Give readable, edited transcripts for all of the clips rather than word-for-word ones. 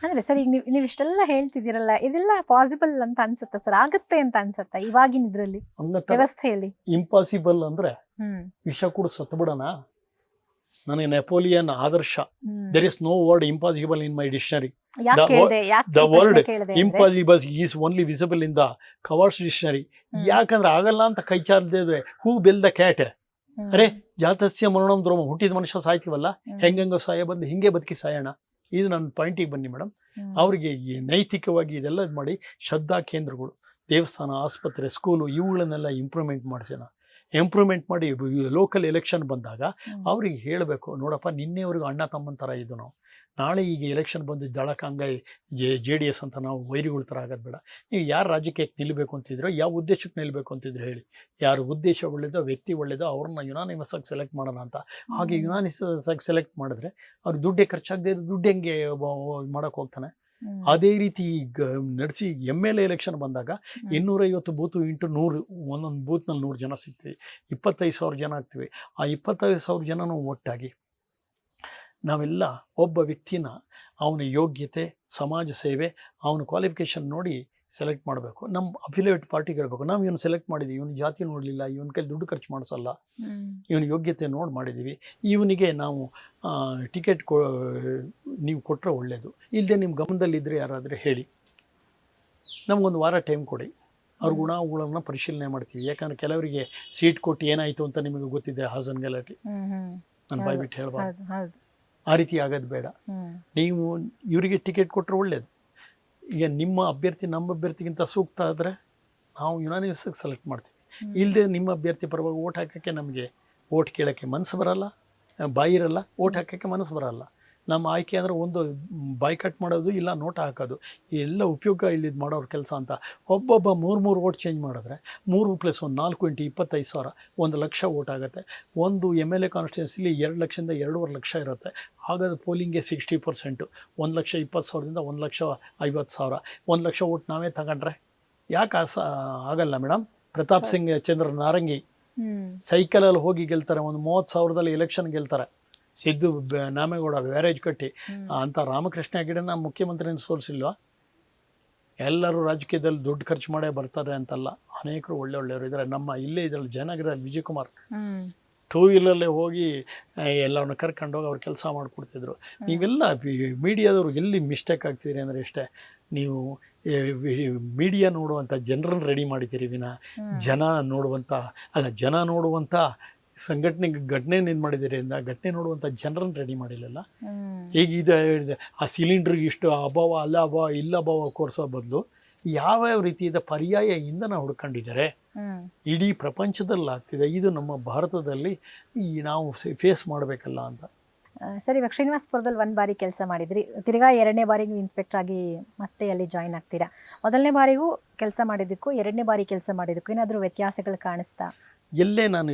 ಅಂದ್ರೆ ಸರ್, ಈಗ ನೀವು ಇಷ್ಟೆಲ್ಲ ಹೇಳ್ತಿದ್ದೀರಲ್ಲ, ಇದೆಲ್ಲ ಪಾಸಿಬಲ್ ಅಂತ ಅನ್ಸುತ್ತಾ ಸರ್? ಆಗತ್ತೆ ಅಂತ ಅನ್ಸುತ್ತಾ ಇವಾಗಿನ ಇದ್ರಲ್ಲಿ, ವ್ಯವಸ್ಥೆಯಲ್ಲಿ? ಇಂಪಾಸಿಬಲ್ ಅಂದ್ರೆ ಹ್ಮ್ ವಿಷ ಕೂಡ ಸತ್ಬಿಡೋಣ. ನನಗೆ ನೆಪೋಲಿಯನ್ ಆದರ್ಶ. There is no word impossible in my dictionary. The word impossible is only visible in the Coward's dictionary. ಯಾಕಂದ್ರೆ ಆಗಲ್ಲ ಅಂತ ಕೈ ಚಾಲ್ದೇವೆ. ಹೂ ಬೆಲ್ ದ ಕ್ಯಾಟ್. ಅರೆ ಜಾತಸ್ಯ ಮರಣಂ ದ್ರೋಮ, ಹುಟ್ಟಿದ ಮನುಷ್ಯ ಸಾಯ್ತೀವಲ್ಲ, ಹೆಂಗಂಗ ಸಾಯ ಬದಲು ಹಿಂಗೆ ಬದುಕಿ ಸಾಯೋಣ. ಇದು ನನ್ನ ಪಾಯಿಂಟಿಗೆ ಬನ್ನಿ ಮೇಡಮ್. ಅವ್ರಿಗೆ ನೈತಿಕವಾಗಿ ಇದೆಲ್ಲ ಮಾಡಿ ಶ್ರದ್ಧಾ ಕೇಂದ್ರಗಳು, ದೇವಸ್ಥಾನ, ಆಸ್ಪತ್ರೆ, ಸ್ಕೂಲು ಇವುಗಳನ್ನೆಲ್ಲ ಇಂಪ್ರೂವ್ಮೆಂಟ್ ಮಾಡಿ ಲೋಕಲ್ ಎಲೆಕ್ಷನ್ ಬಂದಾಗ ಅವ್ರಿಗೆ ಹೇಳಬೇಕು, ನೋಡಪ್ಪ ನಿನ್ನೆವರೆಗೂ ಅಣ್ಣ ತಮ್ಮನ ಥರ ಇದ್ದು ನಾವು, ನಾಳೆ ಈಗ ಎಲೆಕ್ಷನ್ ಬಂದು ದಳಕಂಗಾಯಿ JDS ಅಂತ ನಾವು ವೈರಿಗಳ ಥರ ಆಗೋದು ಬೇಡ. ನೀವು ಯಾರು ರಾಜ್ಯಕ್ಕೆ ನಿಲ್ಲಬೇಕು ಅಂತಿದ್ರೋ, ಯಾವ ಉದ್ದೇಶಕ್ಕೆ ನಿಲ್ಲಬೇಕು ಅಂತಿದ್ರು ಹೇಳಿ. ಯಾರ ಉದ್ದೇಶ ಒಳ್ಳೇದೋ, ವ್ಯಕ್ತಿ ಒಳ್ಳೇದೋ, ಅವ್ರನ್ನ ಯುನಾನಿಮಸ್ ಆಗಿ ಸೆಲೆಕ್ಟ್ ಮಾಡೋಣ ಅಂತ. ಹಾಗೆ ಯುನಾನಿಮಸ್ ಆಗಿ ಸೆಲೆಕ್ಟ್ ಮಾಡಿದ್ರೆ ಅವ್ರಿಗೆ ದುಡ್ಡೇ ಖರ್ಚಾಗದೆ ದುಡ್ಡು ಹೆಂಗೆ ಮಾಡೋಕ್ಕೆ ಹೋಗ್ತಾನೆ. ಅದೇ ರೀತಿ ನಡೆಸಿ MLA ಎಲೆಕ್ಷನ್ ಬಂದಾಗ 250 ಬೂತು ಇಂಟು 100, ಒಂದೊಂದು ಬೂತ್ನಲ್ಲಿ 100 ಜನ ಸಿಗ್ತೀವಿ, 25,000 ಜನ ಆಗ್ತೀವಿ. ಆ 25,000 ಜನನೂ ಒಟ್ಟಾಗಿ ನಾವೆಲ್ಲ ಒಬ್ಬ ವ್ಯಕ್ತಿನ ಅವನ ಯೋಗ್ಯತೆ, ಸಮಾಜ ಸೇವೆ, ಅವನ ಕ್ವಾಲಿಫಿಕೇಷನ್ ನೋಡಿ ಸೆಲೆಕ್ಟ್ ಮಾಡಬೇಕು. ನಮ್ಮ ಅಫಿಲಿಯೇಟ್ ಪಾರ್ಟಿಗೆ ಹೇಳ್ಬೇಕು, ನಾವು ಇವನು ಸೆಲೆಕ್ಟ್ ಮಾಡಿದ್ದೀವಿ, ಇವನು ಜಾತಿ ನೋಡಲಿಲ್ಲ, ಇವನ ಕೈಲಿ ದುಡ್ಡು ಖರ್ಚು ಮಾಡಿಸಲ್ಲ, ಇವನ ಯೋಗ್ಯತೆ ನೋಡಿ ಮಾಡಿದ್ದೀವಿ, ಇವನಿಗೆ ನಾವು ಟಿಕೆಟ್ ನೀವು ಕೊಟ್ಟರೆ ಒಳ್ಳೆಯದು. ಇಲ್ಲದೆ ನಿಮ್ಮ ಗಮನದಲ್ಲಿದ್ದರೆ ಯಾರಾದರೆ ಹೇಳಿ, ನಮಗೊಂದು ವಾರ ಟೈಮ್ ಕೊಡಿ, ಅವ್ರ ಗುಣಗಳನ್ನು ಪರಿಶೀಲನೆ ಮಾಡ್ತೀವಿ. ಯಾಕಂದರೆ ಕೆಲವರಿಗೆ ಸೀಟ್ ಕೊಟ್ಟು ಏನಾಯಿತು ಅಂತ ನಿಮಗೆ ಗೊತ್ತಿದೆ, ಹಾಸನ್ ಗಲಾಟೆ, ನಾನು ಬಾಯ್ಬಿಟ್ಟು ಹೇಳ್ಬಾರ್ದು. ಆ ರೀತಿ ಆಗೋದು ಬೇಡ. ನೀವು ಇವರಿಗೆ ಟಿಕೆಟ್ ಕೊಟ್ಟರೆ ಒಳ್ಳೆಯದು. ಈಗ ನಿಮ್ಮ ಅಭ್ಯರ್ಥಿ ನಮ್ಮ ಅಭ್ಯರ್ಥಿಗಿಂತ ಸೂಕ್ತ ಆದರೆ ನಾವು ಯುನಾನಿಮಸ್ಸಾಗಿ ಸೆಲೆಕ್ಟ್ ಮಾಡ್ತೀವಿ. ಇಲ್ಲದೆ ನಿಮ್ಮ ಅಭ್ಯರ್ಥಿ ಪರವಾಗಿ ಓಟ್ ಹಾಕೋಕ್ಕೆ ನಮಗೆ ಓಟ್ ಕೇಳೋಕ್ಕೆ ಮನಸ್ಸು ಬರೋಲ್ಲ, ಬಾಯಿರಲ್ಲ, ಓಟ್ ಹಾಕೋಕ್ಕೆ ಮನಸ್ಸು ಬರೋಲ್ಲ. ನಮ್ಮ ಆಯ್ಕೆ ಅಂದರೆ ಒಂದು ಬಾಯ್ಕಟ್ ಮಾಡೋದು, ಇಲ್ಲ ನೋಟ ಹಾಕೋದು, ಎಲ್ಲ ಉಪಯೋಗ ಇಲ್ಲಿದ್ದು ಮಾಡೋರ ಕೆಲಸ ಅಂತ. ಒಬ್ಬೊಬ್ಬ 3 ಓಟ್ ಚೇಂಜ್ ಮಾಡಿದ್ರೆ 3 + 1 4 × 25,000, 1 ಲಕ್ಷ ಓಟ್ ಆಗುತ್ತೆ. ಒಂದು MLA ಕಾನ್ಸ್ಟಿಟ್ಯೂನ್ಸಿಲಿ 2 ಲಕ್ಷದಿಂದ 2.5 ಲಕ್ಷ ಇರುತ್ತೆ. ಆಗೋದು ಪೋಲಿಂಗ್ಗೆ 60%. 1,20,000ದಿಂದ 1,50,000, 1 ಲಕ್ಷ ಓಟ್ ನಾವೇ ತಗೊಂಡ್ರೆ ಯಾಕೆ ಆಗಲ್ಲ ಮೇಡಮ್? ಪ್ರತಾಪ್ ಸಿಂಗ್ ಚಂದ್ರ ನಾರಂಗಿ ಸೈಕಲಲ್ಲಿ ಹೋಗಿ ಗೆಲ್ತಾರೆ, ಒಂದು 30,000ದಲ್ಲಿ ಎಲೆಕ್ಷನ್ ಗೆಲ್ತಾರೆ. ಸಿದ್ದು ನಾಮೇಗೌಡ ಬ್ಯಾರೇಜ್ ಕಟ್ಟಿ ಅಂತ ರಾಮಕೃಷ್ಣ ಹೆಗಡೆನ ಮುಖ್ಯಮಂತ್ರಿನ ಸೋಲಿಸಿಲ್ವಾ? ಎಲ್ಲರೂ ರಾಜಕೀಯದಲ್ಲಿ ದುಡ್ಡು ಖರ್ಚು ಮಾಡೇ ಬರ್ತಾರೆ ಅಂತಲ್ಲ, ಅನೇಕರು ಒಳ್ಳೆಯವರು ಇದ್ದಾರೆ. ನಮ್ಮ ಇಲ್ಲೇ ಇದರಲ್ಲಿ ಜಯನಗರದಲ್ಲಿ ವಿಜಯಕುಮಾರ್ 2 ವೀಲರಲ್ಲೇ ಹೋಗಿ ಎಲ್ಲವನ್ನ ಕರ್ಕೊಂಡೋಗಿ ಅವ್ರು ಕೆಲಸ ಮಾಡಿಕೊಡ್ತಿದ್ರು. ನೀವೆಲ್ಲ ಮೀಡಿಯಾದವ್ರು ಎಲ್ಲಿ ಮಿಸ್ಟೇಕ್ ಆಗ್ತಿದ್ದೀರಿ ಅಂದರೆ ಇಷ್ಟೇ, ನೀವು ಮೀಡಿಯಾ ನೋಡುವಂಥ ಜನರನ್ನು ರೆಡಿ ಮಾಡಿದ್ದೀರಿ ವಿನ ಜನ ನೋಡುವಂಥ ಘಟನೆ ಏನು ಮಾಡಿದ್ದೀರಿ ಅಂದ ಘಟನೆ ನೋಡುವಂಥ ಜನರನ್ನು ರೆಡಿ ಮಾಡಿಲ್ಲಲ್ಲ. ಈಗ ಇದು ಆ ಸಿಲಿಂಡ್ರಿಗೆ ಇಷ್ಟು ಅಭಾವ, ಅಲ್ಲ ಅಭಾವ, ಇಲ್ಲ ಅಭಾವ ಕೋರಿಸೋ ಬದಲು ಯಾವ್ಯಾವ ರೀತಿಯಾದ ಪರ್ಯಾಯ ಇಂಧನ ಹುಡ್ಕೊಂಡಿದ್ದಾರೆ ಇಡೀ ಪ್ರಪಂಚದಲ್ಲಿ ಆಗ್ತಿದೆ. ಇದು ನಮ್ಮ ಭಾರತದಲ್ಲಿ ನಾವು ಫೇಸ್ ಮಾಡಬೇಕಲ್ಲ ಅಂತ. ಸರ್, ಇವಾಗ ಶ್ರೀನಿವಾಸಪುರದಲ್ಲಿ 1 ಬಾರಿ ಕೆಲಸ ಮಾಡಿದ್ರಿ, ತಿರ್ಗಾ 2ನೇ ಬಾರಿಗೆ ಇನ್ಸ್ಪೆಕ್ಟರ್ ಆಗಿ ಮತ್ತೆ ಅಲ್ಲಿ ಜಾಯ್ನ್ ಆಗ್ತೀರಾ. ಮೊದಲನೇ ಬಾರಿಗೂ ಕೆಲಸ ಮಾಡಿದ್ದಕ್ಕೂ 2ನೇ ಬಾರಿ ಕೆಲಸ ಮಾಡಿದ್ದಕ್ಕೂ ಏನಾದರೂ ವ್ಯತ್ಯಾಸಗಳು ಕಾಣಿಸ್ತಾ? ಎಲ್ಲೇ ನಾನು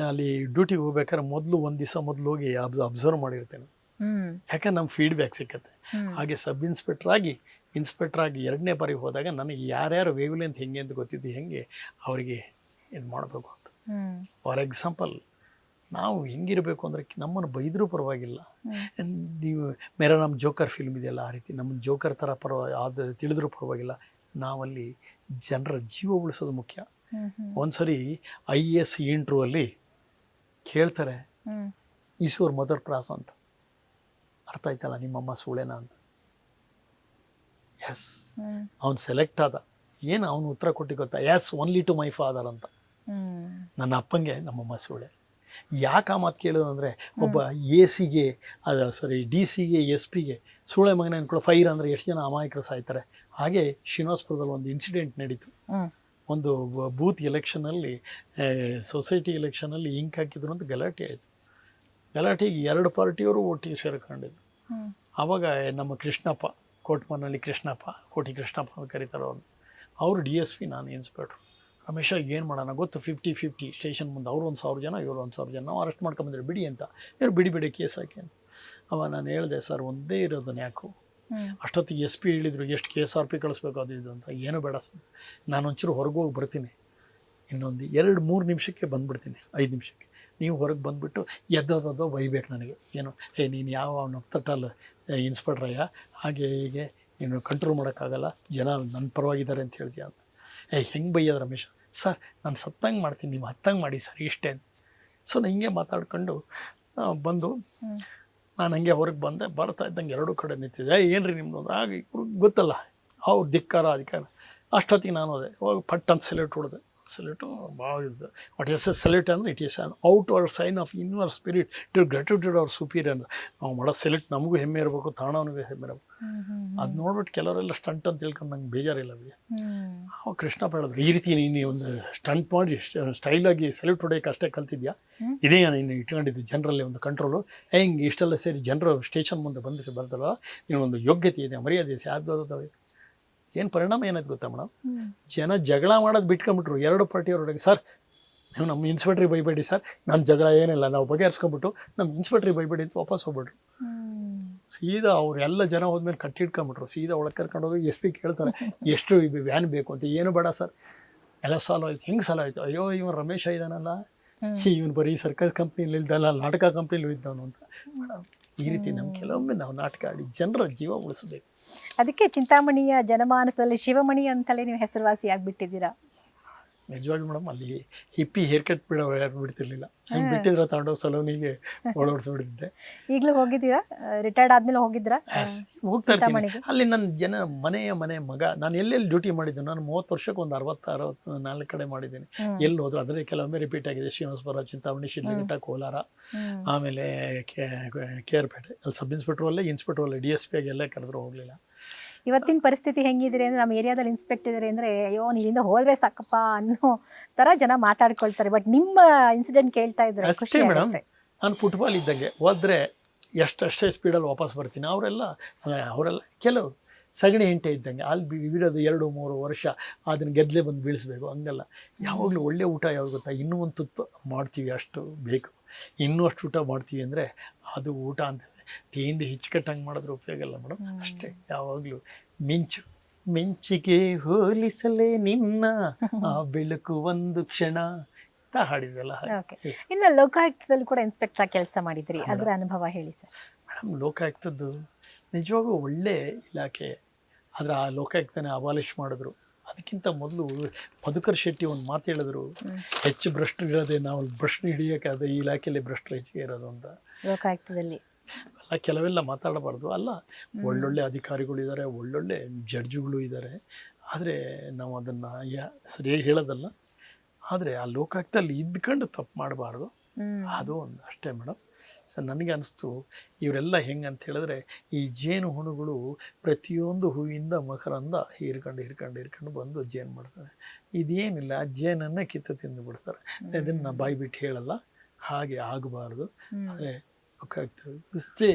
ಅಲ್ಲಿ ಡ್ಯೂಟಿಗೆ ಹೋಗ್ಬೇಕಾದ್ರೆ ಒಂದು ದಿವಸ ಮೊದಲು ಹೋಗಿ ಅಬ್ಸರ್ವ್ ಮಾಡಿರ್ತೇನೆ. ಯಾಕಂದ್ರೆ ನಮ್ಮ ಫೀಡ್ಬ್ಯಾಕ್ ಸಿಕ್ಕತ್ತೆ. ಹಾಗೆ ಸಬ್ ಇನ್ಸ್ಪೆಕ್ಟರ್ ಆಗಿ 2ನೇ ಬಾರಿಗೆ ಹೋದಾಗ ನನಗೆ ಯಾರ್ಯಾರು ವೇವ್ಲೆಂತ್ ಹೆಂಗೆ ಅಂತ ಗೊತ್ತಿದ್ದು, ಹೆಂಗೆ ಅವರಿಗೆ ಇದು ಮಾಡಬೇಕು ಅಂತ. ಫಾರ್ ಎಕ್ಸಾಂಪಲ್, ನಾವು ಹೆಂಗಿರಬೇಕು ಅಂದರೆ ನಮ್ಮನ್ನು ಬೈದರೂ ಪರವಾಗಿಲ್ಲ. ನೀವು ನಮ್ಮ ಜೋಕರ್ ಫಿಲ್ಮ್ ಇದೆಯಲ್ಲ, ಆ ರೀತಿ ನಮ್ಮನ್ನು ಜೋಕರ್ ಥರ ಅದು ತಿಳಿದ್ರೂ ಪರವಾಗಿಲ್ಲ. ನಾವಲ್ಲಿ ಜನರ ಜೀವ ಉಳಿಸೋದು ಮುಖ್ಯ. ಒಂದ್ಸರಿ IAS ಇಂಟ್ರ್ಯೂ ಅಲ್ಲಿ ಕೇಳ್ತಾರೆ, ಈಶ್ವರ್ ಮದರ್ ಪ್ರಾಸ್ ಅಂತ, ಅರ್ಥ ಆಯ್ತಲ್ಲ ನಿಮ್ಮಮ್ಮ ಸೂಳೆನಾ ಅಂತ. ಎಸ್, ಅವನು ಸೆಲೆಕ್ಟ್ ಆದ. ಏನು ಅವನು ಉತ್ತರ ಕೊಟ್ಟು ಗೊತ್ತಾ? Yes, only to my father ಅಂತ. ನನ್ನ ಅಪ್ಪಂಗೆ ನಮ್ಮಮ್ಮ ಸೂಳೆ. ಯಾಕೆ ಆ ಮಾತು ಕೇಳೋದು ಅಂದರೆ, ಒಬ್ಬ ACಗೆ DC ಗೆ SP ಗೆ ಸೂಳೆ ಮಗನ ಅನ್ಕೊಳ್ಳೋ, ಫೈರ್ ಅಂದರೆ ಎಷ್ಟು ಜನ ಅಮಾಯಕರು ಸಾಯ್ತಾರೆ. ಹಾಗೆ ಶ್ರೀನಿವಾಸಪುರದಲ್ಲಿ ಒಂದು ಇನ್ಸಿಡೆಂಟ್ ನಡೀತು. ಒಂದು ಬೂತ್ ಎಲೆಕ್ಷನಲ್ಲಿ, ಸೊಸೈಟಿ ಎಲೆಕ್ಷನಲ್ಲಿ ಇಂಕ್ ಹಾಕಿದ್ರು ಅಂತ ಗಲಾಟೆ ಆಯಿತು. ಗಲಾಟೆಗೆ 2 ಪಾರ್ಟಿಯವರು ಒಟ್ಟಿಗೆ ಸೇರ್ಕೊಂಡಿದ್ರು. ಆವಾಗ ನಮ್ಮ ಕೃಷ್ಣಪ್ಪ, ಕೋಟ್ಮನಲ್ಲಿ ಕೃಷ್ಣಪ್ಪ, ಕೋಟಿ ಕೃಷ್ಣಪ್ಪ ಅಂತ ಕರೀತಾರೆ ಅವರು DSP, ನಾನು ಇನ್ಸ್ಪೆಕ್ಟ್ರು. ರಮೇಶ ಏನು ಮಾಡೋಣ ಗೊತ್ತು, 50-50 ಸ್ಟೇಷನ್ ಮುಂದೆ, ಅವರು 1,000 ಜನ, ಇವರು 1,000 ಜನ, ನಾವು ಅರೆಸ್ಟ್ ಮಾಡ್ಕೊಂಬಂದ್ರೆ ಬಿಡಿ ಅಂತ. ಇವ್ರು ಬಿಡಿ ಕೇಸ್ ಹಾಕಿ ಅಂತ. ಅವಾಗ ನಾನು ಹೇಳಿದೆ, ಸರ್ ಒಂದೇ ಇರೋದನ್ನ ಯಾಕೋ, ಅಷ್ಟೊತ್ತಿಗೆ SP ಹೇಳಿದರು ಎಷ್ಟು KSRP ಕಳಿಸ್ಬೇಕು ಅದು ಇದು ಅಂತ. ಏನು ಬೇಡ ಸರ್, ನಾನೊಂಚೂರು ಹೊರಗೆ ಹೋಗಿ ಬರ್ತೀನಿ, ಇನ್ನೊಂದು 2-3 ನಿಮಿಷಕ್ಕೆ ಬಂದುಬಿಡ್ತೀನಿ, 5 ನಿಮಿಷಕ್ಕೆ. ನೀವು ಹೊರಗೆ ಬಂದುಬಿಟ್ಟು ಎದ್ದೋದೋ ಬೈಬೇಕು ನನಗೆ, ಏನು ನೀನು ಯಾವ ನಫ್ತಟಲ್ ಇನ್ಸ್ಪೆಕ್ಟ್ರಯ್ಯ, ಹಾಗೆ ಹೀಗೆ ನೀನು ಕಂಟ್ರೋಲ್ ಮಾಡೋಕ್ಕಾಗಲ್ಲ, ಜನ ನನ್ನ ಪರವಾಗಿದ್ದಾರೆ ಅಂತ ಹೇಳ್ತೀಯ ಅಂತ. ಹೆಂಗೆ ಬೈಯೋದು ರಮೇಶ, ಸರ್ ನಾನು ಸತ್ತಂಗೆ ಮಾಡ್ತೀನಿ, ನೀವು ಹತ್ತಂಗೆ ಮಾಡಿ ಸರ್, ಇಷ್ಟೇ. ಸೊ ನಾನು ಹಿಂಗೆ ಮಾತಾಡ್ಕೊಂಡು ಬಂದು ನಾನು ಹಂಗೆ ಹೊರಗೆ ಬಂದೆ. ಬರ್ತಾ ಇದ್ದಂಗೆ ಎರಡೂ ಕಡೆ ನಿಂತಿದ್ದೆ. ಏನು ರೀ ನಿಮ್ಮದು ಹಾಗೆ ಗೊತ್ತಲ್ಲ ಅವ್ರು ಧಿಕ್ಕಾರ ಅಧಿಕಾರ. ಅಷ್ಟೊತ್ತಿಗೆ ನಾನು ಅದೇ ಹೋಗಿ ಪಟ್ ಅಂತ ಸೆಲ್ಯೂಟ್ ಹೊಡೆದೆ. ಸೆಲ್ಯೂಟು ಭಾಳ ಇದು ವಾಟ್ ಇಸ್ ಎ ಸೆಲ್ಯೂಟ್ ಅಂದರೆ it is an outward sign of inward spirit to gratitude our superior. ನಾವು ಮಾಡೋ ಸೆಲ್ಯೂಟ್ ನಮಗೂ ಹೆಮ್ಮೆ ಇರಬೇಕು, ತಾಣವನಿಗೂ ಹೆಮ್ಮೆ ಇರಬೇಕು. ಅದು ನೋಡ್ಬಿಟ್ಟು ಕೆಲವರೆಲ್ಲ ಸ್ಟಂಟ್ ಅಂತ ತಿಳ್ಕೊಂಡು ನಂಗೆ ಬೇಜಾರಿಲ್ಲ ಅವರಿಗೆ. ಅವಾಗ ಕೃಷ್ಣಪ್ಪ ಹೇಳಿದ್ರು, ಈ ರೀತಿ ನೀನು ಒಂದು ಸ್ಟಂಟ್ ಮಾಡಿ ಸ್ಟೈಲಾಗಿ ಸೆಲ್ಯೂಟ್ ಹೊಡೆಯೋಕೆ ಅಷ್ಟೇ ಕಲ್ತಿದ್ಯಾ, ಇದೇ ನೀನು ಇಟ್ಕೊಂಡಿದ್ದು ಜನರಲ್ಲಿ ಒಂದು ಕಂಟ್ರೋಲು. ಹಿಂಗೆ ಇಷ್ಟೆಲ್ಲ ಸೇರಿ ಜನರು ಸ್ಟೇಷನ್ ಮುಂದೆ ಬರ್ತಾರಲ್ಲ, ನೀನು ಒಂದು ಯೋಗ್ಯತೆ ಇದೆ, ಮರ್ಯಾದೆ ಇದೆ, ಯಾವ್ದಾವೆ. ಏನು ಪರಿಣಾಮ ಏನಾಯ್ತು ಗೊತ್ತಾ ಮೇಡಮ್, ಜನ ಜಗಳ ಮಾಡೋದು ಬಿಟ್ಕೊಂಡ್ಬಿಟ್ರು. ಎರಡು ಪಾರ್ಟಿಯವರೊಳಗೆ, ಸರ್ ನೀವು ನಮ್ಮ ಇನ್ಸ್ಪೆಕ್ಟ್ರಿಗೆ ಬೈಬೇಡಿ ಸರ್, ನಮ್ಮ ಜಗಳ ಏನಿಲ್ಲ, ನಾವು ಬಗೆಹರಿಸ್ಕೊಂಡ್ಬಿಟ್ಟು ನಮ್ಮ ಇನ್ಸ್ಪೆಕ್ಟ್ರಿಗೆ ಬೈಬೇಡಿ ಅಂತ ವಾಪಸ್ ಹೋಗ್ಬಿಟ್ರು. ಸೀದಾ ಅವ್ರು ಎಲ್ಲ ಜನ ಹೋದ್ಮೇಲೆ ಕಟ್ಟಿಟ್ಕೊಂಡ್ಬಿಟ್ರು. ಸೀದಾ ಒಳಗೆ ಕರ್ಕೊಂಡು ಹೋಗಿ SP ಕೇಳ್ತಾರೆ, ಎಷ್ಟು ವ್ಯಾನ್ ಬೇಕು ಅಂತ. ಏನು ಬೇಡ ಸರ್, ಎಲ್ಲ ಸಾಲ್ವ್ ಆಯ್ತು. ಹೆಂಗೆ ಸಾಲ್ವ್ ಆಯಿತು? ಅಯ್ಯೋ ಇವನು ರಮೇಶ ಇದ್ದಾನಲ್ಲ, ಇವನು ಬರೀ ಸರ್ಕಸ್ ಕಂಪ್ನಿಲಿ ಇಲ್ದಲ್ಲ, ನಾಟಕ ಕಂಪ್ನಿಲಿ ಇದ್ದವನು ಅಂತ. ಮೇಡಮ್ ಈ ರೀತಿ ನಮ್ಮ ಕೆಲವೊಮ್ಮೆ ನಾವು ನಾಟಕ ಆಡಿ ಜನರ ಜೀವ ಉಳಿಸ್ಬೇಕು. ಅದಕ್ಕೆ ಚಿಂತಾಮಣಿಯ ಜನಮಾನಸದಲ್ಲಿ ಶಿವಮಣಿ ಅಂತಲೇ ನೀವು ಹೆಸರುವಾಸಿ ಆಗಿಬಿಟ್ಟಿದ್ದೀರಾ. ನಿಜವಾಗಿ ಮೇಡಮ್, ಅಲ್ಲಿ ಹಿಪ್ಪಿ ಹೇರ್ ಕಟ್ ಬಿಡೋರು ಯಾರು ಬಿಡ್ತಿರ್ಲಿಲ್ಲ. ಹಂಗೆ ಬಿಟ್ಟಿದ್ರೆ ತಗೊಂಡೋಗಿ ಸಲೂನಿಗೆ ಓಡಾಡಿಸ್ಬಿಡ್ತಿದ್ದೆ. ಈಗಲೂ ಹೋಗಿದ್ದೀರಾ? ರಿಟೈರ್ಡ್ ಆದ್ಮೇಲೆ ಹೋಗಿದ್ರಾ? ಹೋಗ್ತಾ ಇರ್ತೀನಿ. ಅಲ್ಲಿ ನನ್ನ ಮನೆ ಮಗ, ನಾನು ಎಲ್ಲೆಲ್ಲಿ ಡ್ಯೂಟಿ ಮಾಡಿದ್ದೆ, ನಾನು 30 ವರ್ಷಕ್ಕೆ ಒಂದು 64 ಕಡೆ ಮಾಡಿದ್ದೀನಿ. ಎಲ್ಲಿ ಹೋದ್ರು ಅದರಲ್ಲಿ ಕೆಲವೊಮ್ಮೆ ರಿಪೀಟ್ ಆಗಿದೆ. ಶ್ರೀನಿವಾಸಪುರ, ಚಿಂತಾಮಣಿ, ಶಿಡ್ಲಘಟ್ಟ, ಕೋಲಾರ, ಆಮೇಲೆ KR ಪೇಟೆ. ಅಲ್ಲಿ ಸಬ್ ಇನ್ಸ್ಪೆಕ್ಟ್ರಲ್ಲೇ DSP ಆಗಿ ಎಲ್ಲೇ ಕರೆದ್ರು ಹೋಗಲಿಲ್ಲ. ಇವತ್ತಿನ ಪರಿಸ್ಥಿತಿ ಹೆಂಗಿದ್ರೆ ಅಂದರೆ, ನಮ್ಮ ಏರಿಯಾದಲ್ಲಿ ಇನ್ಸ್ಪೆಕ್ಟರ್ ಇದ್ದಾರೆ ಅಂದರೆ, ಅಯ್ಯೋ ನೀನಿಂದ ಹೋದ್ರೆ ಸಾಕಪ್ಪ ಅನ್ನೋ ಥರ ಜನ ಮಾತಾಡ್ಕೊಳ್ತಾರೆ. ಬಟ್ ನಿಮ್ಮ ಇನ್ಸಿಡೆಂಟ್ ಕೇಳ್ತಾ ಇದ್ದಾರೆ, ಅಷ್ಟೇ ಮೇಡಮ್. ನಾನು ಫುಟ್ಬಾಲ್ ಇದ್ದಂಗೆ ಹೋದರೆ ಎಷ್ಟೇ ಸ್ಪೀಡಲ್ಲಿ ವಾಪಸ್ ಬರ್ತೀನಿ. ಅವರೆಲ್ಲ ಕೆಲವರು ಸಗಣಿ ಹೆಂಟೆ ಇದ್ದಂಗೆ ಅಲ್ಲಿ ಬಿಡೋದು 2-3 ವರ್ಷ, ಅದನ್ನು ಗೆದ್ದಲೇ ಬಂದು ಬೀಳಿಸ್ಬೇಕು. ಹಂಗಲ್ಲ, ಯಾವಾಗಲೂ ಒಳ್ಳೆ ಊಟ ಯಾವ್ದು ಗೊತ್ತಾ, ಇನ್ನೂ ಒಂದು ತುತ್ತು ಮಾಡ್ತೀವಿ ಅಷ್ಟು ಬೇಕು, ಇನ್ನೂ ಅಷ್ಟು ಊಟ ಮಾಡ್ತೀವಿ ಅಂದರೆ ಅದು ಊಟ ಅಂತೇವೆ. ತಿಂದು ಹಿಚ್ಕಟ್ಟಂಗೆ ಮಾಡಿದ್ರೆ ಉಪಯೋಗ ಇಲ್ಲ ಮೇಡಮ್. ಅಷ್ಟೇ, ಯಾವಾಗಲೂ ಮಿಂಚಿಗೆ ಹೋಲಿಸಲೇ ನಿನ್ನ ಆ ಬೆಳಕು ಒಂದು ಕ್ಷಣ ಅಂತ ಹಾಡಿದೆಲ್ಲ. ಇನ್ನು ಲೋಕಾಯುಕ್ತದಲ್ಲಿ ಕೂಡ ಇನ್ಸ್ಪೆಕ್ಟರ್ ಕೆಲಸ ಮಾಡಿದ್ರಿ, ಅದರ ಅನುಭವ ಹೇಳಿ ಸರ್. ಮೇಡಮ್ ಲೋಕಾಯುಕ್ತದ್ದು ನಿಜವಾಗೂ ಒಳ್ಳೆ ಇಲಾಖೆ. ಆದರೆ ಆ ಲೋಕಾಯುಕ್ತನೇ ಅಬಾಲಿಷ್ ಮಾಡಿದ್ರು. ಅದಕ್ಕಿಂತ ಮೊದಲು ಮಧುಕರ್ ಶೆಟ್ಟಿ ಒಂದು ಮಾತು ಹೇಳಿದ್ರು, ಹೆಚ್ಚು ಭ್ರಷ್ಟರು ಇರೋದೇ ನಾವು ಭ್ರಷ್ಟರು ಹಿಡಿಯೋಕೆ, ಅದು ಈ ಇಲಾಖೆಯಲ್ಲಿ ಭ್ರಷ್ಟರು ಹೆಚ್ಚಿಗೆ ಇರೋದು ಅಂತ. ಲೋಕಾಯುಕ್ತದಲ್ಲಿ ಅಲ್ಲ, ಕೆಲವೆಲ್ಲ ಮಾತಾಡಬಾರ್ದು ಅಲ್ಲ. ಒಳ್ಳೊಳ್ಳೆ ಅಧಿಕಾರಿಗಳಿದ್ದಾರೆ, ಒಳ್ಳೊಳ್ಳೆ ಜಡ್ಜುಗಳು ಇದ್ದಾರೆ. ಆದರೆ ನಾವು ಅದನ್ನು ಸರಿಯಾಗಿ ಹೇಳೋದಲ್ಲ. ಆದರೆ ಆ ಲೋಕಾಯುಕ್ತದಲ್ಲಿ ಇದ್ಕೊಂಡು ತಪ್ಪು ಮಾಡಬಾರ್ದು, ಅದು ಒಂದು ಅಷ್ಟೇ ಮೇಡಮ್. ಸರ್ ನನಗೆ ಅನಿಸ್ತು, ಇವರೆಲ್ಲ ಹೆಂಗೆ ಅಂತ ಹೇಳಿದ್ರೆ, ಈ ಜೇನು ಹುಳುಗಳು ಪ್ರತಿಯೊಂದು ಹೂವಿಂದ ಮಕರಂದ ಹೀರ್ಕೊಂಡು ಬಂದು ಜೇನು ಮಾಡ್ತಾರೆ. ಇದೇನಿಲ್ಲ, ಆ ಜೇನನ್ನೇ ಕಿತ್ತು ತಿಂದು ಬಿಡ್ತಾರೆ. ಅದನ್ನು ನಾನು ಬಾಯಿ ಬಿಟ್ಟು ಹೇಳಲ್ಲ, ಹಾಗೆ ಆಗಬಾರ್ದು. ಆದರೆ ಲೋಕಾಯುಕ್ತ ವ್ಯವಸ್ಥೆ,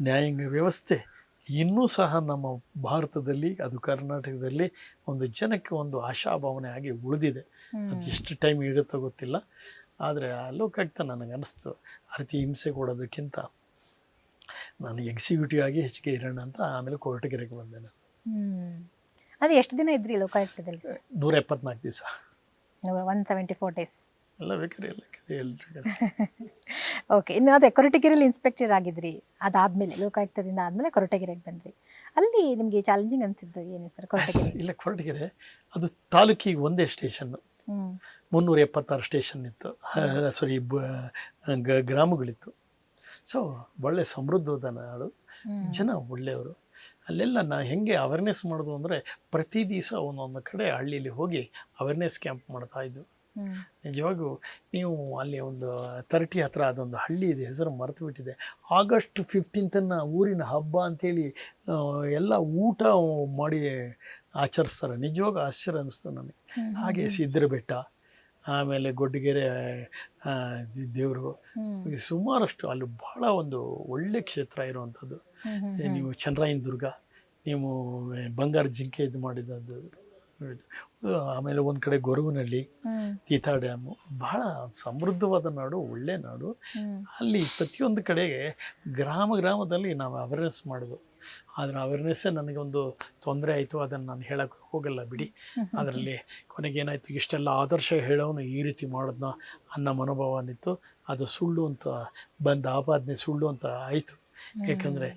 ನ್ಯಾಯಾಂಗ ವ್ಯವಸ್ಥೆ ಇನ್ನೂ ಸಹ ನಮ್ಮ ಭಾರತದಲ್ಲಿ, ಅದು ಕರ್ನಾಟಕದಲ್ಲಿ ಒಂದು ಜನಕ್ಕೆ ಒಂದು ಆಶಾಭಾವನೆ ಆಗಿ ಉಳಿದಿದೆ. ಅದು ಎಷ್ಟು ಟೈಮ್ ಇರುತ್ತೋ ಗೊತ್ತಿಲ್ಲ. ಆದರೆ ಆ ಲೋಕಾಯುಕ್ತ ನನಗೆ ಅನಿಸ್ತು, ಆ ರೀತಿ ಹಿಂಸೆ ಕೊಡೋದಕ್ಕಿಂತ ನಾನು ಎಕ್ಸಿಕ್ಯೂಟಿವ್ ಆಗಿ ಹೆಚ್ಚಿಗೆ ಇರೋಣ ಅಂತ ಆಮೇಲೆ ಕೊರಟಗೆರೆಗೆ ಬಂದೆ ನಾನು. ಅದು ಎಷ್ಟು ದಿನ ಇದ್ರಿ ಲೋಕಾಯುಕ್ತದಲ್ಲಿ? 174 ದಿವಸ, 174 ಡೇಸ್ ಎಲ್ಲ ಬೇಕಾದ್ರೆ ಎಲ್ಲ ಓಕೆ. ಇನ್ನು ಅದೇ ಕೊರಟಗೆರೆಯಲ್ಲಿ ಇನ್ಸ್ಪೆಕ್ಟರ್ ಆಗಿದ್ರಿ, ಅದಾದಮೇಲೆ ಲೋಕಾಯುಕ್ತದಿಂದ ಆದಮೇಲೆ ಕೊರಟಗೆರೆಗೆ ಬಂದ್ರಿ. ಅಲ್ಲಿ ನಿಮಗೆ ಚಾಲೆಂಜಿಂಗ್ ಅನಿಸಿದ್ದು ಏನು ಸರ್? ಕೊರಟಗೆರೆ ಇಲ್ಲ, ಕೊರಟಗೆರೆ ಅದು ತಾಲೂಕಿಗೆ ಒಂದೇ ಸ್ಟೇಷನ್ನು, 376 ಸ್ಟೇಷನ್ ಇತ್ತು, ಸಾರಿ ಗ್ರಾಮಗಳಿತ್ತು. ಸೊ ಒಳ್ಳೆ ಸಮೃದ್ಧವಾದ ನಾಡು, ಜನ ಒಳ್ಳೆಯವರು. ಅಲ್ಲೆಲ್ಲ ನಾ ಹೆಂಗೆ ಅವೇರ್ನೆಸ್ ಮಾಡೋದು ಅಂದರೆ, ಪ್ರತಿ ದಿವಸ ಒಂದೊಂದು ಕಡೆ ಹಳ್ಳಿಲಿ ಹೋಗಿ ಅವೇರ್ನೆಸ್ ಕ್ಯಾಂಪ್ ಮಾಡ್ತಾಯಿದ್ದು. ನಿಜವಾಗೂ ನೀವು ಅಲ್ಲಿ ಒಂದು 30 ಹತ್ರ ಅದೊಂದು ಹಳ್ಳಿ ಇದೆ, ಹೆಸರು ಮರೆತು ಬಿಟ್ಟಿದೆ. August 15 ಊರಿನ ಹಬ್ಬ ಅಂಥೇಳಿ ಎಲ್ಲ ಊಟ ಮಾಡಿ ಆಚರಿಸ್ತಾರೆ. ನಿಜವಾಗ ಆಶ್ಚರ್ಯ ಅನ್ನಿಸ್ತು ನನಗೆ. ಹಾಗೆ ಸಿದ್ದರ ಬೆಟ್ಟ, ಆಮೇಲೆ ಗೊಡ್ಡಗೆರೆ ದೇವರು, ಸುಮಾರಷ್ಟು ಅಲ್ಲಿ ಬಹಳ ಒಂದು ಒಳ್ಳೆ ಕ್ಷೇತ್ರ ಇರುವಂಥದ್ದು. ನೀವು ಚನ್ನರಾಯನ ದುರ್ಗ, ನೀವು ಬಂಗಾರ ಜಿಂಕೆ ಇದು ಮಾಡಿದ್ದು, ಆಮೇಲೆ ಒಂದು ಕಡೆ ಗೊರವನಹಳ್ಳಿ, ತೀತಾ ಡ್ಯಾಮು, ಬಹಳ ಸಮೃದ್ಧವಾದ ನಾಡು, ಒಳ್ಳೆ ನಾಡು. ಅಲ್ಲಿ ಪ್ರತಿಯೊಂದು ಕಡೆಗೆ ಗ್ರಾಮದಲ್ಲಿ ನಾವು ಅವೇರ್ನೆಸ್ ಮಾಡೋದು. ಆದರೆ ಅವೇರ್ನೆಸ್ಸೇ ನನಗೊಂದು ತೊಂದರೆ ಆಯಿತು, ಅದನ್ನು ನಾನು ಹೇಳೋಕ್ಕೆ ಹೋಗಲ್ಲ ಬಿಡಿ. ಅದರಲ್ಲಿ ಕೊನೆಗೇನಾಯಿತು, ಇಷ್ಟೆಲ್ಲ ಆದರ್ಶ ಹೇಳೋನು ಈ ರೀತಿ ಮಾಡೋದನ್ನ ಅನ್ನೋ ಮನೋಭಾವ ನಿಂತು ಅದು ಸುಳ್ಳು ಅಂತ ಬಂದ ಆಪಾದನೆ ಸುಳ್ಳು ಅಂತ ಆಯಿತು. ಯಾಕಂದರೆ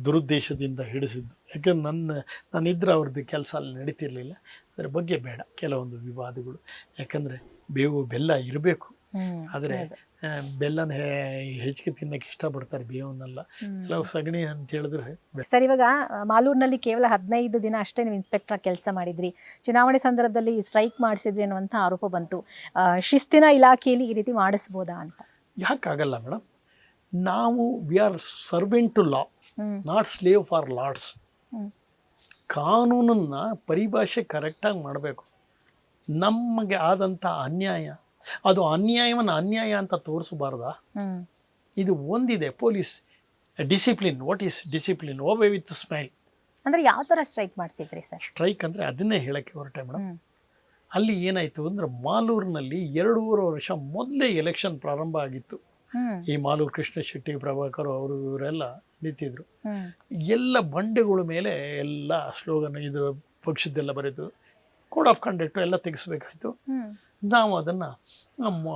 ದುರುದ್ದೇಶದಿಂದ ಹಿಡಿಸಿದ್ದು. ಯಾಕಂದ್ರೆ ನಾನಿದ್ರೆ ಅವ್ರದ್ದು ಕೆಲಸ ಅಲ್ಲಿ ನಡೀತಿರ್ಲಿಲ್ಲ. ಅದರ ಬಗ್ಗೆ ಬೇಡ ಕೆಲವೊಂದು ವಿವಾದಗಳು. ಯಾಕಂದರೆ ಬೇವು ಬೆಲ್ಲ ಇರಬೇಕು, ಆದರೆ ಬೆಲ್ಲನ ಹೆಚ್ಚಿಗೆ ತಿನ್ನಕ್ಕೆ ಇಷ್ಟಪಡ್ತಾರೆ, ಬೇವನ್ನೆಲ್ಲ. ಕೆಲವು ಸಗಣಿ ಅಂತ ಹೇಳಿದ್ರೆ. ಸರ್, ಇವಾಗ ಮಾಲೂರಿನಲ್ಲಿ ಕೇವಲ 15 ದಿನ ಅಷ್ಟೇ ನೀವು ಇನ್ಸ್ಪೆಕ್ಟರ್ ಕೆಲಸ ಮಾಡಿದ್ರಿ. ಚುನಾವಣೆ ಸಂದರ್ಭದಲ್ಲಿ ಸ್ಟ್ರೈಕ್ ಮಾಡಿಸಿದ್ರಿ ಅನ್ನುವಂಥ ಆರೋಪ ಬಂತು. ಶಿಸ್ತಿನ ಇಲಾಖೆಯಲ್ಲಿ ಈ ರೀತಿ ಮಾಡಿಸ್ಬೋದಾ ಅಂತ? ಯಾಕಾಗಲ್ಲ ಮೇಡಮ್, ನಾವು we are servant to law, not slave for lords. ಕಾನೂನನ್ನು ಪರಿಭಾಷೆ ಕರೆಕ್ಟಾಗಿ ಮಾಡಬೇಕು. ನಮಗೆ ಆದಂಥ ಅನ್ಯಾಯ, ಅದು ಅನ್ಯಾಯವನ್ನು ಅನ್ಯಾಯ ಅಂತ ತೋರಿಸಬಾರ್ದ? ಇದು ಒಂದಿದೆ police discipline. What is discipline? Obey with smile. ಅಂದರೆ ಯಾವ ಥರ ಸ್ಟ್ರೈಕ್ ಮಾಡಿಸಿದ್ರಿ ಸರ್? ಸ್ಟ್ರೈಕ್ ಅಂದರೆ ಅದನ್ನೇ ಹೇಳೋಕ್ಕೆ ಹೊರಟೆ ಮೇಡಮ್. ಅಲ್ಲಿ ಏನಾಯಿತು ಅಂದರೆ, ಮಾಲೂರಿನಲ್ಲಿ 2.5 ವರ್ಷ ಮೊದಲೇ ಎಲೆಕ್ಷನ್ ಪ್ರಾರಂಭ ಆಗಿತ್ತು. ಈ ಮಾಲೂರು ಕೃಷ್ಣ ಶೆಟ್ಟಿ, ಪ್ರಭಾಕರ್ ಅವರು ಇವರೆಲ್ಲ ನಿಂತಿದ್ರು. ಎಲ್ಲ ಬಂಡೆಗಳ ಮೇಲೆ ಎಲ್ಲ ಸ್ಲೋಗನ್, ಇದು ಪಕ್ಷದ್ದೆಲ್ಲ ಬರೀತು, ಕೋಡ್ ಆಫ್ ಕಂಡಕ್ಟು ಎಲ್ಲ ತೆಗೆಸ್ಬೇಕಾಯ್ತು. ನಾವು ಅದನ್ನು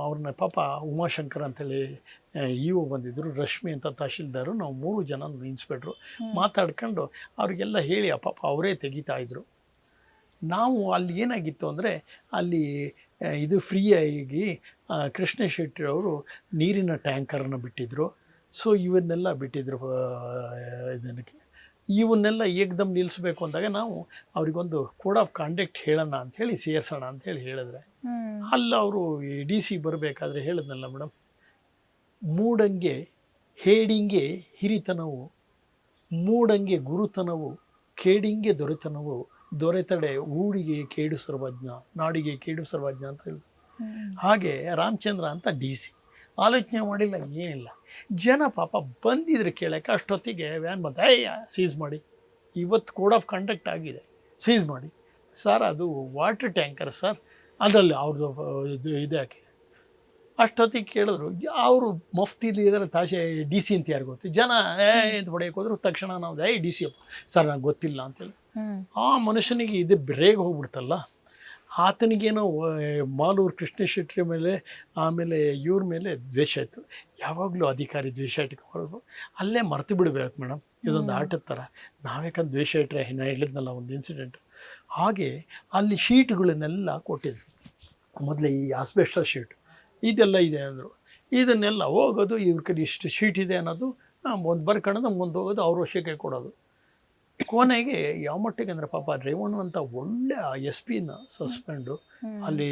ಅವ್ರನ್ನ ಪಾಪ ಉಮಾಶಂಕರ್ ಅಂತೇಳಿ ಇಒ ಬಂದಿದ್ದರು, ರಶ್ಮಿ ಅಂತ ತಹಶೀಲ್ದಾರು, ನಾವು 3 ಜನ ಇನ್ಸ್ಪೆಕ್ಟ್ರು ಮಾತಾಡ್ಕೊಂಡು ಅವ್ರಿಗೆಲ್ಲ ಹೇಳಿ ಪಾಪ ಅವರೇ ತೆಗಿತಾಯಿದ್ರು. ನಾವು ಅಲ್ಲಿ ಏನಾಗಿತ್ತು ಅಂದರೆ, ಅಲ್ಲಿ ಇದು ಫ್ರೀಯಾಗಿ ಕೃಷ್ಣ ಶೆಟ್ಟಿ ಅವರು ನೀರಿನ ಟ್ಯಾಂಕರನ್ನು ಬಿಟ್ಟಿದ್ದರು. ಸೊ ಇವನ್ನೆಲ್ಲ ಬಿಟ್ಟಿದ್ರು ಇದಕ್ಕೆ. ಇವನ್ನೆಲ್ಲ ಏಕದಮ್ ನಿಲ್ಲಿಸ್ಬೇಕು ಅಂದಾಗ ನಾವು ಅವರಿಗೊಂದು ಕೋಡ್ ಆಫ್ ಕಾಂಡಕ್ಟ್ ಹೇಳೋಣ ಅಂಥೇಳಿ, ಸೇರಿಸೋಣ ಅಂಥೇಳಿ ಹೇಳಿದ್ರೆ, ಅಲ್ಲ ಅವರು ಡಿ ಸಿ ಬರಬೇಕಾದ್ರೆ ಹೇಳಿದ್ನಲ್ಲ ಮೇಡಮ್, ಮೂಡಂಗೆ ಹೇಡಿಂಗೆ ಹಿರಿತನವು, ಮೂಡಂಗೆ ಗುರುತನವು, ಕೇಡಿಂಗೆ ದೊರೆತನವು, ದೊರೆತಡೆ ಊಡಿಗೆ ಕೇಡು ಸರ್ವಜ್ಞ, ನಾಡಿಗೆ ಕೇಡು ಸರ್ವಜ್ಞ ಅಂತ ಹೇಳಿದ್ರು. ಹಾಗೆ ರಾಮಚಂದ್ರ ಅಂತ ಡಿ ಸಿ ಆಲೋಚನೆ ಮಾಡಿಲ್ಲ, ಏನಿಲ್ಲ. ಜನ ಪಾಪ ಬಂದಿದ್ರು ಕೇಳೋಕ್ಕೆ. ಅಷ್ಟೊತ್ತಿಗೆ ವ್ಯಾನ್ ಬಂತ, ಸೀಸ್ ಮಾಡಿ, ಇವತ್ತು ಕೋಡ್ ಆಫ್ ಕಂಡಕ್ಟ್ ಆಗಿದೆ, ಸೀಸ್ ಮಾಡಿ. ಸರ್ ಅದು ವಾಟರ್ ಟ್ಯಾಂಕರ್ ಸರ್, ಅದರಲ್ಲಿ ಅವ್ರದ್ದು ಇದು ಯಾಕೆ? ಅಷ್ಟೊತ್ತಿಗೆ ಕೇಳಿದ್ರು, ಅವರು ಮಫ್ತಿಲಿ ಇದ್ದಾರೆ, ತಾಶೆ ಡಿ ಸಿ ಅಂತ ಯಾರು ಗೊತ್ತು? ಜನ ಅಂತ ಹೊಡೆಯಕ್ಕೆ ಹೋದ್ರು. ತಕ್ಷಣ ನಾವು ಡಿ ಸಿ ಅಪ್ಪ ಸರ್ ನಂಗೆ ಗೊತ್ತಿಲ್ಲ ಅಂತೇಳಿ. ಆ ಮನುಷ್ಯನಿಗೆ ಇದು ಬ್ರೇಗ್ ಹೋಗ್ಬಿಡ್ತಲ್ಲ, ಆತನಿಗೇನೋ ಮಾಲೂರು ಕೃಷ್ಣ ಶೆಟ್ಟಿ ಮೇಲೆ, ಆಮೇಲೆ ಇವ್ರ ಮೇಲೆ ದ್ವೇಷ ಆಯಿತು. ಯಾವಾಗಲೂ ಅಧಿಕಾರಿ ದ್ವೇಷ ಇಟ್ಕೊಬಾರ್ದು, ಅಲ್ಲೇ ಮರ್ತು ಬಿಡಬೇಕು ಮೇಡಮ್. ಇದೊಂದು ಆಟದ ಥರ. ನಾವ್ಯಾಕಂದ್ರೆ ದ್ವೇಷ ಇಟ್ಟರೆ, ನಾನು ಹೇಳಿದ್ನಲ್ಲ ಒಂದು ಇನ್ಸಿಡೆಂಟು. ಹಾಗೆ ಅಲ್ಲಿ ಶೀಟ್ಗಳನ್ನೆಲ್ಲ ಕೊಟ್ಟಿದ್ರು. ಮೊದಲೇ ಈ ಆಸ್ಬೆಸ್ಟಸ್ ಶೀಟ್ ಇದೆಲ್ಲ ಇದೆ ಅಂದರು. ಇದನ್ನೆಲ್ಲ ಹೋಗೋದು, ಇವ್ರ ಕಡೆ ಇಷ್ಟು ಶೀಟ್ ಇದೆ ಅನ್ನೋದು ಒಂದು ಬರ್ಕೊಳ್ಳೋದು, ಮುಂದೆ ಹೋಗೋದು, ಅವ್ರ ವಶಕ್ಕೆ ಕೊಡೋದು. ಕೊನೆಗೆ ಯಾವ ಮಟ್ಟಿಗೆ ಅಂದರೆ, ಪಾಪ ರೇವಣ್ಣ ಅಂತ ಒಳ್ಳೆ SP-ನ ಸಸ್ಪೆಂಡು, ಅಲ್ಲಿ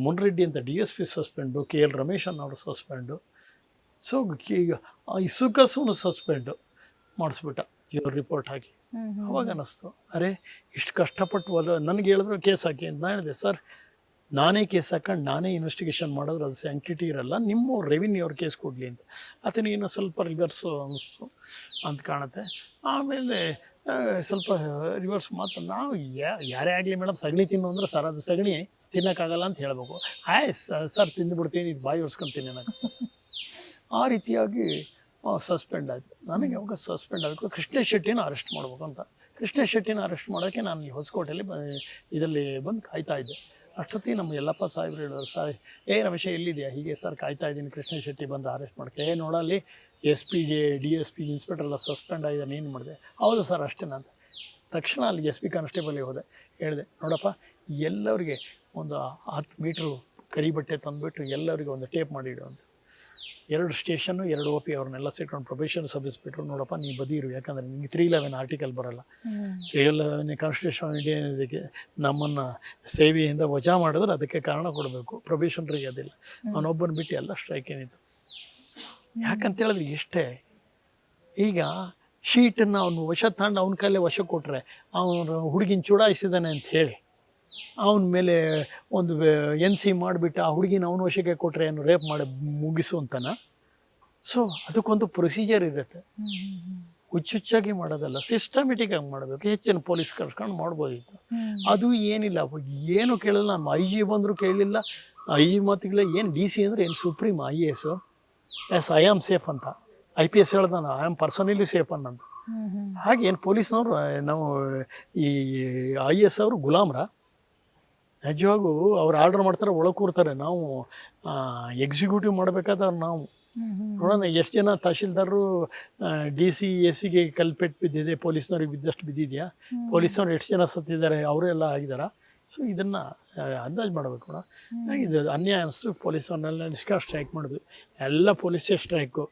ಮುನ್ರೆಡ್ಡಿ ಅಂತ DSP ಸಸ್ಪೆಂಡು, KL ರಮೇಶ್ ಅನ್ನೋರು ಸಸ್ಪೆಂಡು. ಸೊ ಈಗ ಈ ಸುಖಸೂನು ಸಸ್ಪೆಂಡು ಮಾಡಿಸ್ಬಿಟ್ಟ ಇವ್ರು ರಿಪೋರ್ಟ್ ಹಾಕಿ. ಅವಾಗ ಅನ್ನಿಸ್ತು, ಅರೆ ಇಷ್ಟು ಕಷ್ಟಪಟ್ಟು ನನಗೆ ಹೇಳಿದ್ರು ಕೇಸ್ ಹಾಕಿ ಅಂತ. ನಾನು ಹೇಳಿದೆ, ಸರ್ ನಾನೇ ಕೇಸ್ ಹಾಕೊಂಡು ನಾನೇ ಇನ್ವೆಸ್ಟಿಗೇಷನ್ ಮಾಡಿದ್ರೆ ಅದು ಸ್ಯಾಂಕ್ಟಿಟಿ ಇರಲ್ಲ, ನಿಮ್ಮ ರೆವಿನ್ಯೂ ಅವ್ರು ಕೇಸ್ ಕೊಡಲಿ ಅಂತ. ಆತನಿಗೇನೋ ಸ್ವಲ್ಪ ರಿವರ್ಸು ಅನ್ನಿಸ್ತು ಅಂತ ಕಾಣುತ್ತೆ. ಆಮೇಲೆ ಸ್ವಲ್ಪ ರಿವರ್ಸ್ ಮಾತು, ನಾವು ಯಾರೇ ಆಗಲಿ ಮೇಡಮ್, ಸಗಣಿ ತಿನ್ನು ಅಂದರೆ ಸರ್ ಅದು ಸಗಣಿ ತಿನ್ನೋಕ್ಕಾಗಲ್ಲ ಅಂತ ಹೇಳಬೇಕು. ಸರ್ ತಿಂದುಬಿಡ್ತೀನಿ, ಇದು ಬಾಯಿ ಒರ್ಸ್ಕೊತೀನಿ ನನಗೆ. ಆ ರೀತಿಯಾಗಿ ಸಸ್ಪೆಂಡ್ ಆಯಿತು. ನನಗೆ ಅವಾಗ ಸಸ್ಪೆಂಡ್ ಆಗಬೇಕು, ಕೃಷ್ಣ ಶೆಟ್ಟಿನ ಅರೆಸ್ಟ್ ಮಾಡಬೇಕು ಅಂತ. ಕೃಷ್ಣ ಶೆಟ್ಟಿನ ಅರೆಸ್ಟ್ ಮಾಡೋಕ್ಕೆ ನಾನು ಈ ಹೊಸಕೋಟೆಯಲ್ಲಿ ಇದರಲ್ಲಿ ಬಂದು ಕಾಯ್ತಾ ಇದ್ದೆ. ಅಷ್ಟೊತ್ತಿಗೆ ನಮ್ಮ ಯಲ್ಲಪ್ಪ ಸಾಹೇಬ್ರು ಹೇಳಿದ್ರು, ಸರ್ ರಮೇಶ ಎಲ್ಲಿದೆಯಾ? ಹೀಗೆ ಸರ್ ಕಾಯ್ತಾ ಇದ್ದೀನಿ, ಕೃಷ್ಣ ಶೆಟ್ಟಿ ಬಂದು ಅರೆಸ್ಟ್ ಮಾಡೋಕ್ಕೆ. ನೋಡಲ್ಲಿ SP DSP ಇನ್ಸ್ಪೆಕ್ಟರ್ ಎಲ್ಲ ಸಸ್ಪೆಂಡ್ ಆಗಿದ್ದಾನೆ, ಏನು ಮಾಡಿದೆ? ಹೌದು ಸರ್ ಅಷ್ಟೇನಾ ಅಂತ. ತಕ್ಷಣ ಅಲ್ಲಿ SP ಕಾನ್ಸ್ಟೇಬಲ್ಗೆ ಹೋದೆ, ಹೇಳಿದೆ, ನೋಡಪ್ಪ ಎಲ್ಲರಿಗೆ ಒಂದು 10 ಮೀಟ್ರು ಕರಿ ಬಟ್ಟೆ ತಂದುಬಿಟ್ಟು ಎಲ್ಲರಿಗೆ ಒಂದು ಟೇಪ್ ಮಾಡಿಡು ಅಂತ. 2 ಸ್ಟೇಷನ್ನು 2 OP ಅವ್ರನ್ನೆಲ್ಲ ಸೇರ್ಕೊಂಡು ಪ್ರೊಬೇಷನ್ ಸಬ್ ಇನ್ಸ್ಪೆಕ್ಟ್ರು, ನೋಡಪ್ಪ ನೀ ಬದಿರು, ಯಾಕಂದರೆ ನಿಮಗೆ 311 ಆರ್ಟಿಕಲ್ ಬರೋಲ್ಲ. 311 ಕಾನ್ಸ್ಟಿಟ್ಯೂಷನ್ ಇಂಡಿಯಾ ಇದಕ್ಕೆ ನಮ್ಮನ್ನು ಸೇವೆಯಿಂದ ವಜಾ ಮಾಡಿದ್ರೆ ಅದಕ್ಕೆ ಕಾರಣ ಕೊಡಬೇಕು, ಪ್ರೊಬೇಷನ್ರಿಗೆ ಅದಿಲ್ಲ. ಅವನೊಬ್ಬನ ಬಿಟ್ಟು ಎಲ್ಲ ಸ್ಟ್ರೈಕ್ ಏನಿತ್ತು. ಯಾಕಂತ ಹೇಳಿದ್ರೆ ಇಷ್ಟೇ, ಈಗ ಶೀಟನ್ನು ಅವನು ವಶ ತಗೊಂಡು ಅವನ ಕೈಲೇ ವಶ ಕೊಟ್ಟರೆ, ಅವನು ಹುಡುಗಿನ ಚುಡಾಯಿಸಿದ್ದಾನೆ ಅಂತ ಹೇಳಿ ಅವನ ಮೇಲೆ ಒಂದು NC ಮಾಡಿಬಿಟ್ಟು ಆ ಹುಡುಗಿನ ಅವನ ವಶಕ್ಕೆ ಕೊಟ್ಟರೆ ಏನು ರೇಪ್ ಮಾಡಿ ಮುಗಿಸು ಅಂತಾನ? ಸೊ ಅದಕ್ಕೊಂದು ಪ್ರೊಸೀಜರ್ ಇರುತ್ತೆ. ಹುಚ್ಚುಚ್ಚಾಗಿ ಮಾಡೋದಲ್ಲ, ಸಿಸ್ಟಮೆಟಿಕ್ ಆಗಿ ಮಾಡಬೇಕು. ಹೆಚ್ಚಿನ ಪೊಲೀಸ್ ಕರ್ಸ್ಕೊಂಡು ಮಾಡ್ಬೋದಿತ್ತು. ಅದು ಏನಿಲ್ಲ, ಏನು ಕೇಳಲ್ಲ. ನಮ್ಮ ಐ ಜಿ ಬಂದರೂ ಕೇಳಲಿಲ್ಲ, ಐ ಜಿ ಮಾತುಗಳ ಏನು ಡಿ ಸಿ ಅಂದರೆ ಏನು supreme IAS yes I am safe ಅಂತ, IPS ಹೇಳ್ದಾನ ಐ ಆಮ್ ಪರ್ಸನಲಿ ಸೇಫ್ ಅನ್ನಂತ. ಹಾಗೆ ಏನು ಪೊಲೀಸ್ನವರು ನಾವು ಈ IAS ಅವರು ಗುಲಾಮ್ರ? ನಿಜವಾಗೂ ಅವ್ರು ಆರ್ಡರ್ ಮಾಡ್ತಾರೆ, ಒಳಗೆ ಕೂರ್ತಾರೆ. ನಾವು ಎಕ್ಸಿಕ್ಯೂಟಿವ್ ಮಾಡಬೇಕಾದ್ರೆ ನಾವು ನೋಡೋಣ ಎಷ್ಟು ಜನ ತಹಶೀಲ್ದಾರರು DC SCಗೆ ಕಲ್ಪೆಟ್ಟು ಬಿದ್ದಿದೆ, ಪೊಲೀಸ್ನವ್ರಿಗೆ ಬಿದ್ದಷ್ಟು ಬಿದ್ದಿದೆಯಾ, ಪೊಲೀಸ್ನವ್ರು ಎಷ್ಟು ಜನ ಸತ್ತಿದ್ದಾರೆ, ಅವರೆಲ್ಲ ಆಗಿದಾರ. ಸೊ ಇದನ್ನು ಅಂದಾಜು ಮಾಡಬೇಕು ಕೂಡ. ಇದು ಅನ್ಯಾಯ ಅನಿಸ್ತು. ಪೊಲೀಸವ್ರನ್ನೆಲ್ಲ ಸ್ಟ್ರೈಕ್ ಮಾಡಿದ್ವಿ, ಎಲ್ಲ ಪೊಲೀಸೇ ಸ್ಟ್ರೈಕು.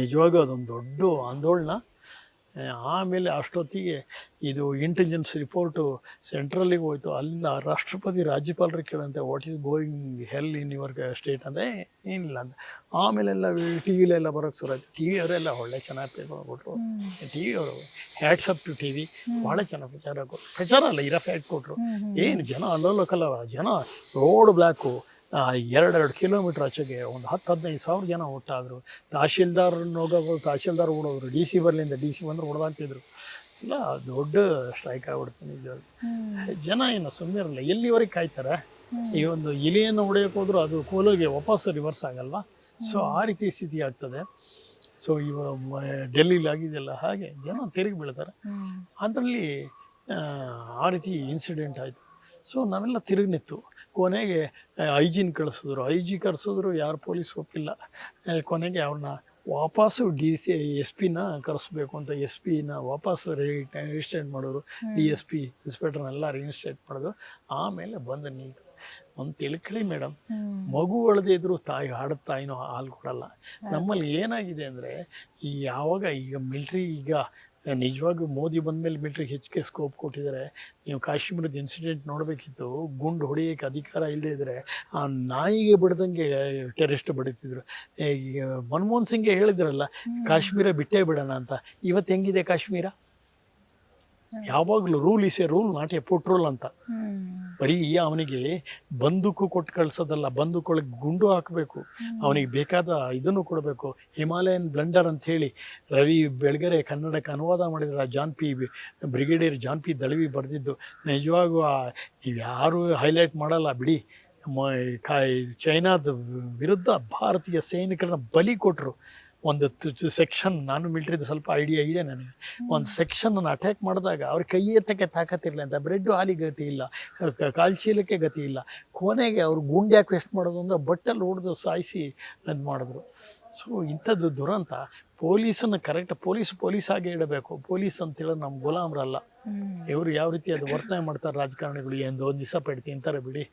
ನಿಜವಾಗೂ ಅದೊಂದು ದೊಡ್ಡ ಆಂದೋಲನ. ಆಮೇಲೆ ಅಷ್ಟೊತ್ತಿಗೆ ಇದು ಇಂಟೆಲಿಜೆನ್ಸ್ ರಿಪೋರ್ಟು ಸೆಂಟ್ರಲ್ಲಿಗೆ ಹೋಯ್ತು. ಅಲ್ಲಿಂದ ರಾಷ್ಟ್ರಪತಿ ರಾಜ್ಯಪಾಲರಿಗೆ ಕೇಳಂತೆ, what is going hell in your state ಅಂದರೆ ಏನಿಲ್ಲ ಅಂತ. ಆಮೇಲೆಲ್ಲ TV ಬರೋಕ್ಕೆ ಶುರು ಆಯಿತು. TV ಅವರೆಲ್ಲ ಒಳ್ಳೆ ಚೆನ್ನಾಗಿ ಪೇಪರ್ ಕೊಟ್ಟರು. TV ಅವರು ಹ್ಯಾಟ್ಸ್ ಅಪ್ ಟು TV, ಭಾಳ ಚೆನ್ನಾಗಿ ಪ್ರಚಾರ ಅಲ್ಲ, ಇರೋ ಫ್ಯಾಕ್ಟ್ ಕೊಟ್ಟರು. ಏನು ಜನ ಅಲ್ಲೋಲಕಲ್ಲ, ಜನ ರೋಡ್ ಬ್ಲ್ಯಾಕು 2 ಕಿಲೋಮೀಟ್ರ್ ಆಚೆಗೆ ಒಂದು 10-15 ಸಾವಿರ ಜನ ಒಟ್ಟಾದರು. ತಹಶೀಲ್ದಾರ್ನ ಹೋಗೋದು, ತಹಶೀಲ್ದಾರ್ ಓಡೋದ್ರು, DC ಬರಲಿಂದ DC ಬಂದ್ರೆ ಹೊಡೆದಾಗ್ತಿದ್ರು. ಇಲ್ಲ ದೊಡ್ಡ ಸ್ಟ್ರೈಕ್ ಆಗ್ಬಿಡ್ತೀನಿ ನಿಜವಾಗಿ. ಜನ ಏನು ಸುಮ್ಮನೆ ಇರಲ್ಲ, ಎಲ್ಲಿವರೆಗೆ ಕಾಯ್ತಾರೆ? ಈ ಒಂದು ಇಲಿಯನ್ನು ಹೊಡೆಯೋಕೆ ಹೋದ್ರು ಅದು ಕೋಲೋಗೆ ವಾಪಸ್ ರಿವರ್ಸ್ ಆಗಲ್ವಾ? ಸೊ ಆ ರೀತಿ ಸ್ಥಿತಿ ಆಗ್ತದೆ. ಸೊ ಡೆಲ್ಲಿಲಿ ಆಗಿದೆಯಲ್ಲ, ಹಾಗೆ ಜನ ತಿರುಗಿ ಬೀಳ್ತಾರೆ. ಅದರಲ್ಲಿ ಆ ರೀತಿ ಇನ್ಸಿಡೆಂಟ್ ಆಯಿತು. ಸೊ ನಾವೆಲ್ಲ ತಿರುಗಿ ನಿಂತು ಕೊನೆಗೆ IG ಕಳಿಸಿದ್ರು. ಕರೆಸಿದ್ರು, ಯಾರು ಪೊಲೀಸ್ ಒಪ್ಪಿಲ್ಲ. ಕೊನೆಗೆ ಅವ್ರನ್ನ ವಾಪಸ್ಸು SP ಕರೆಸ್ಬೇಕು ಅಂತ SP ವಾಪಸ್ಸು ರಿಜಿಸ್ಟ್ರೇಟ್ ಮಾಡೋರು. DSP ಇನ್ಸ್ಪೆಕ್ಟರ್ನೆಲ್ಲ ರಿಜಿಸ್ಟ್ರೇಟ್ ಮಾಡೋದು. ಆಮೇಲೆ ಬಂದು ನಿಂತು ಒಂದು ತಿಳ್ಕೊಳ್ಳಿ ಮೇಡಮ್, ಮಗು ಅಳದೇ ಇದ್ರು ತಾಯಿ ತಾಯಿನೋ ಹಾಲು ಕೊಡಲ್ಲ. ನಮ್ಮಲ್ಲಿ ಏನಾಗಿದೆ ಅಂದರೆ ಈಗ ಮಿಲ್ಟ್ರಿ ಈಗ ನಿಜವಾಗೂ ಮೋದಿ ಬಂದಮೇಲೆ ಮಿಲ್ಟ್ರಿಗೆ ಹೆಚ್ಚಿಗೆ ಸ್ಕೋಪ್ ಕೊಟ್ಟಿದ್ದಾರೆ. ನೀವು ಕಾಶ್ಮೀರದ ಇನ್ಸಿಡೆಂಟ್ ನೋಡಬೇಕಿತ್ತು. ಗುಂಡು ಹೊಡೆಯೋಕ್ಕೆ ಅಧಿಕಾರ ಇಲ್ಲದೇ ಇದ್ದರೆ ಆ ನಾಯಿಗೆ ಬಿಡ್ದಂಗೆ ಟೆರರಿಸ್ಟ್ ಬಡಿತಿದ್ರು. ಈಗ ಮನಮೋಹನ್ ಸಿಂಗ್ಗೆ ಹೇಳಿದ್ರಲ್ಲ, ಕಾಶ್ಮೀರ ಬಿಟ್ಟೇ ಬಿಡೋಣ ಅಂತ. ಇವತ್ತು ಹೆಂಗಿದೆ ಕಾಶ್ಮೀರ? ಯಾವಾಗಲೂ rule is A rule, not A petrol ಅಂತ. ಬರೀ ಅವನಿಗೆ ಬಂದೂಕು ಕೊಟ್ಟು ಕಳ್ಸೋದಲ್ಲ, ಬಂದೂಕೊಳಗೆ ಗುಂಡು ಹಾಕಬೇಕು, ಅವನಿಗೆ ಬೇಕಾದ ಇದನ್ನು ಕೊಡಬೇಕು. ಹಿಮಾಲಯನ್ ಬ್ಲೆಂಡರ್ ಅಂತ ಹೇಳಿ ರವಿ ಬೆಳಗೆರೆ ಕನ್ನಡಕ್ಕೆ ಅನುವಾದ ಮಾಡಿದ್ರು. ಬ್ರಿಗೇಡಿಯರ್ ಜಾನ್ ಪಿ ದಳವಿ ಬರೆದಿದ್ದು. ನಿಜವಾಗೂ ನೀವು ಯಾರೂ ಹೈಲೈಟ್ ಮಾಡಲ್ಲ ಬಿಡಿ. ಚೈನಾದ ವಿರುದ್ಧ ಭಾರತೀಯ ಸೈನಿಕರನ್ನ ಬಲಿ ಕೊಟ್ಟರು. ಒಂದು ಸೆಕ್ಷನ್, ನಾನು ಮಿಲ್ಟ್ರಿದು ಸ್ವಲ್ಪ ಐಡಿಯಾ ಇದೆ ನನಗೆ. ಒಂದು ಸೆಕ್ಷನನ್ನು ಅಟ್ಯಾಕ್ ಮಾಡಿದಾಗ ಅವ್ರ ಕೈ ಎತ್ತಕ್ಕೆ ತಾಕತ್ತಿರಲಿ ಅಂತ, ಬ್ರೆಡ್ ಹಾಲಿಗೆ ಗತಿ ಇಲ್ಲ, ಕಾಲ್ಚೀಲಕ್ಕೆ ಗತಿ ಇಲ್ಲ. ಕೊನೆಗೆ ಅವ್ರು ಗುಂಡ್ಯಾಕೆ ವೆಸ್ಟ್ ಮಾಡೋದು ಅಂದರೆ ಬಟ್ಟಲ್ಲಿ ಹೊಡೆದು ಸಾಯಿಸಿ ಇದು ಮಾಡಿದ್ರು. ಸೊ ಇಂಥದ್ದು ದುರಂತ. ಪೊಲೀಸನ್ನು ಕರೆಕ್ಟ್ ಪೊಲೀಸ್ ಹಾಗೆ ಇಡಬೇಕು. ಪೊಲೀಸ್ ಅಂತೇಳಿದ್ರೆ ನಮ್ಮ ಗುಲಾಮ್ರಲ್ಲ. ಇವರು ಯಾವ ರೀತಿ ಅದು ವರ್ತನೆ ಮಾಡ್ತಾರೆ ರಾಜಕಾರಣಿಗಳು, ಒಂದು ದಿವಸ ಪೆಟ್ಟು ತಿಂತಾರೆ ಬಿಡಿ.